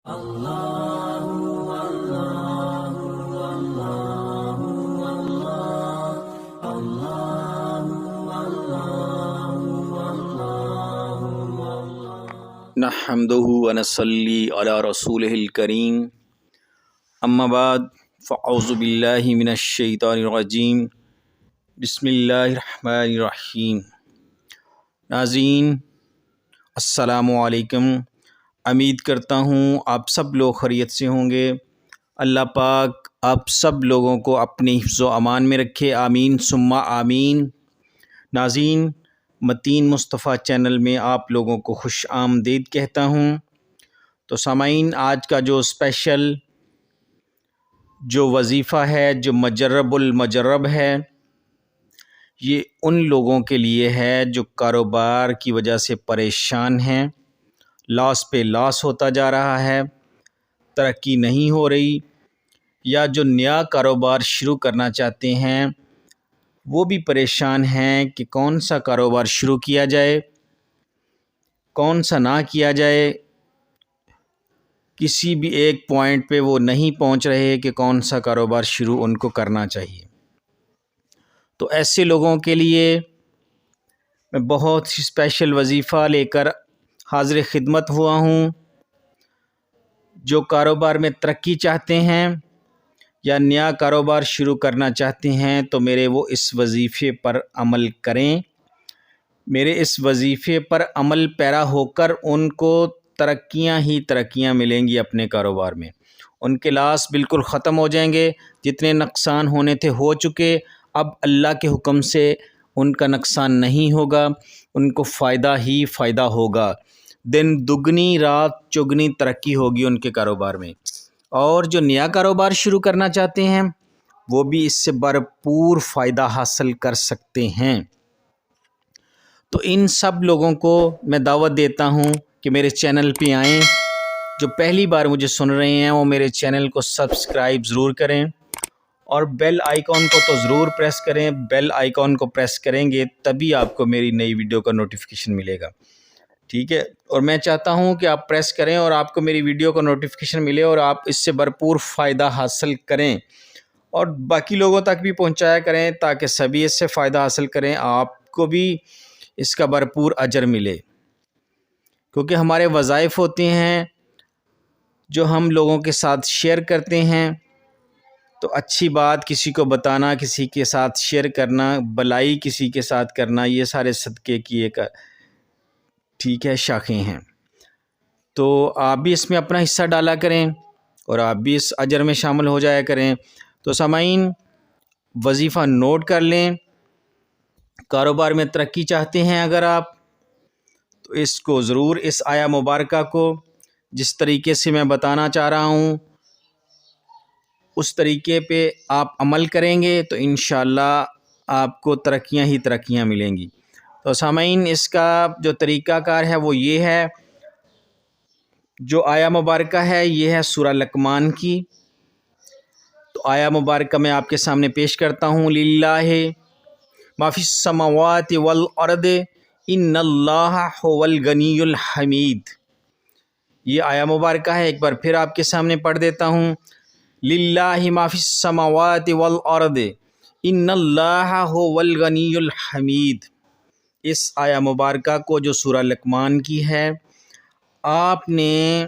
نحمدہ ونصلی علی رسولہ الکریم اما بعد فاعوذ باللہ من الشیطان الرجیم بسم اللہ الرحمن الرحیم۔ ناظرین السلام علیکم، امید کرتا ہوں آپ سب لوگ خیریت سے ہوں گے۔ اللہ پاک آپ سب لوگوں کو اپنے حفظ و امان میں رکھے، آمین ثم آمین۔ ناظرین متین مصطفیٰ چینل میں آپ لوگوں کو خوش آمدید کہتا ہوں۔ تو سامعین، آج کا جو اسپیشل جو وظیفہ ہے، جو مجرب المجرب ہے، یہ ان لوگوں کے لیے ہے جو کاروبار کی وجہ سے پریشان ہیں، لاس پہ لاس ہوتا جا رہا ہے، ترقی نہیں ہو رہی، یا جو نیا کاروبار شروع کرنا چاہتے ہیں وہ بھی پریشان ہیں کہ کون سا کاروبار شروع کیا جائے، کون سا نہ کیا جائے۔ کسی بھی ایک پوائنٹ پہ وہ نہیں پہنچ رہے کہ کون سا کاروبار شروع ان کو کرنا چاہیے۔ تو ایسے لوگوں کے لیے میں بہت ہی اسپیشل وظیفہ لے کر حاضر خدمت ہوا ہوں۔ جو کاروبار میں ترقی چاہتے ہیں یا نیا کاروبار شروع کرنا چاہتے ہیں تو میرے وہ اس وظیفے پر عمل کریں۔ میرے اس وظیفے پر عمل پیرا ہو کر ان کو ترقیاں ہی ترقیاں ملیں گی اپنے کاروبار میں۔ ان کے لاس بالکل ختم ہو جائیں گے، جتنے نقصان ہونے تھے ہو چکے، اب اللہ کے حکم سے ان کا نقصان نہیں ہوگا، ان کو فائدہ ہی فائدہ ہوگا۔ دن دگنی رات چگنی ترقی ہوگی ان کے کاروبار میں۔ اور جو نیا کاروبار شروع کرنا چاہتے ہیں وہ بھی اس سے بھرپور فائدہ حاصل کر سکتے ہیں۔ تو ان سب لوگوں کو میں دعوت دیتا ہوں کہ میرے چینل پہ آئیں۔ جو پہلی بار مجھے سن رہے ہیں وہ میرے چینل کو سبسکرائب ضرور کریں اور بیل آئیکن کو تو ضرور پریس کریں۔ بیل آئیکن کو پریس کریں گے تبھی آپ کو میری نئی ویڈیو کا نوٹیفیکیشن ملے گا، ٹھیک ہے؟ اور میں چاہتا ہوں کہ آپ پریس کریں اور آپ کو میری ویڈیو کا نوٹیفیکیشن ملے اور آپ اس سے بھرپور فائدہ حاصل کریں اور باقی لوگوں تک بھی پہنچایا کریں تاکہ سبھی اس سے فائدہ حاصل کریں، آپ کو بھی اس کا بھرپور اجر ملے۔ کیونکہ ہمارے وظائف ہوتے ہیں جو ہم لوگوں کے ساتھ شیئر کرتے ہیں، تو اچھی بات کسی کو بتانا، کسی کے ساتھ شیئر کرنا، بلائی کسی کے ساتھ کرنا، یہ سارے صدقے کی ایک ٹھیک ہے شاخیں ہیں۔ تو آپ بھی اس میں اپنا حصہ ڈالا کریں اور آپ بھی اس اجر میں شامل ہو جایا کریں۔ تو سامعین وظیفہ نوٹ کر لیں، کاروبار میں ترقی چاہتے ہیں اگر آپ تو اس کو ضرور، اس آیا مبارکہ کو جس طریقے سے میں بتانا چاہ رہا ہوں اس طریقے پہ آپ عمل کریں گے تو انشاءاللہ آپ کو ترقیاں ہی ترقیاں ملیں گی۔ تو سامعین اس کا جو طریقہ کار ہے وہ یہ ہے، جو آیا مبارکہ ہے یہ ہے سورہ لقمان کی۔ تو آیا مبارکہ میں آپ کے سامنے پیش کرتا ہوں۔ للہ ما فی السماوات والارض ان اللہ هو الغنی الحمید۔ یہ آیا مبارکہ ہے، ایک بار پھر آپ کے سامنے پڑھ دیتا ہوں۔ للہ ما فی السماوات والارض ان اللہ هو الغنی الحمید۔ اس آیا مبارکہ کو جو سورہ لقمان کی ہے، آپ نے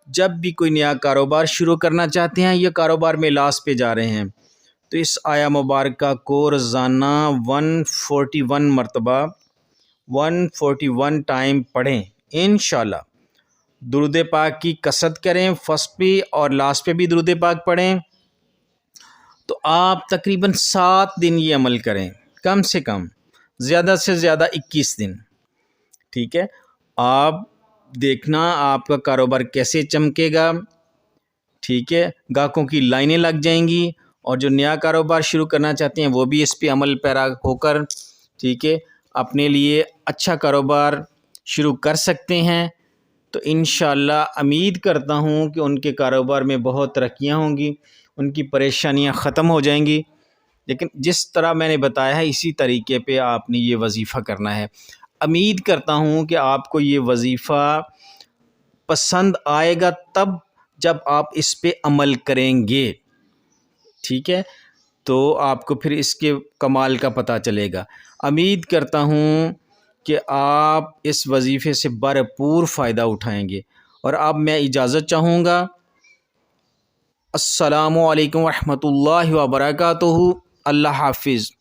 جب بھی کوئی نیا کاروبار شروع کرنا چاہتے ہیں، یہ کاروبار میں لاس پہ جا رہے ہیں، تو اس آیا مبارکہ کو روزانہ 141 مرتبہ 141 ٹائم پڑھیں انشاءاللہ۔ درود پاک کی کثرت کریں، فرسٹ پہ اور لاسٹ پہ بھی درود پاک پڑھیں۔ تو آپ تقریباً 7 دن یہ عمل کریں، کم سے کم، زیادہ سے زیادہ 21 دن، ٹھیک ہے؟ آپ دیکھنا آپ کا کاروبار کیسے چمکے گا، ٹھیک ہے؟ گاہکوں کی لائنیں لگ جائیں گی، اور جو نیا کاروبار شروع کرنا چاہتے ہیں وہ بھی اس پہ عمل پیرا ہو کر، ٹھیک ہے، اپنے لیے اچھا کاروبار شروع کر سکتے ہیں۔ تو انشاءاللہ امید کرتا ہوں کہ ان کے کاروبار میں بہت ترقیاں ہوں گی، ان کی پریشانیاں ختم ہو جائیں گی۔ لیکن جس طرح میں نے بتایا ہے اسی طریقے پہ آپ نے یہ وظیفہ کرنا ہے۔ امید کرتا ہوں کہ آپ کو یہ وظیفہ پسند آئے گا تب جب آپ اس پہ عمل کریں گے، ٹھیک ہے؟ تو آپ کو پھر اس کے کمال کا پتہ چلے گا۔ امید کرتا ہوں کہ آپ اس وظیفے سے بھرپور فائدہ اٹھائیں گے، اور اب میں اجازت چاہوں گا۔ السلام علیکم ورحمۃ اللہ وبرکاتہ۔ اللہ حافظ۔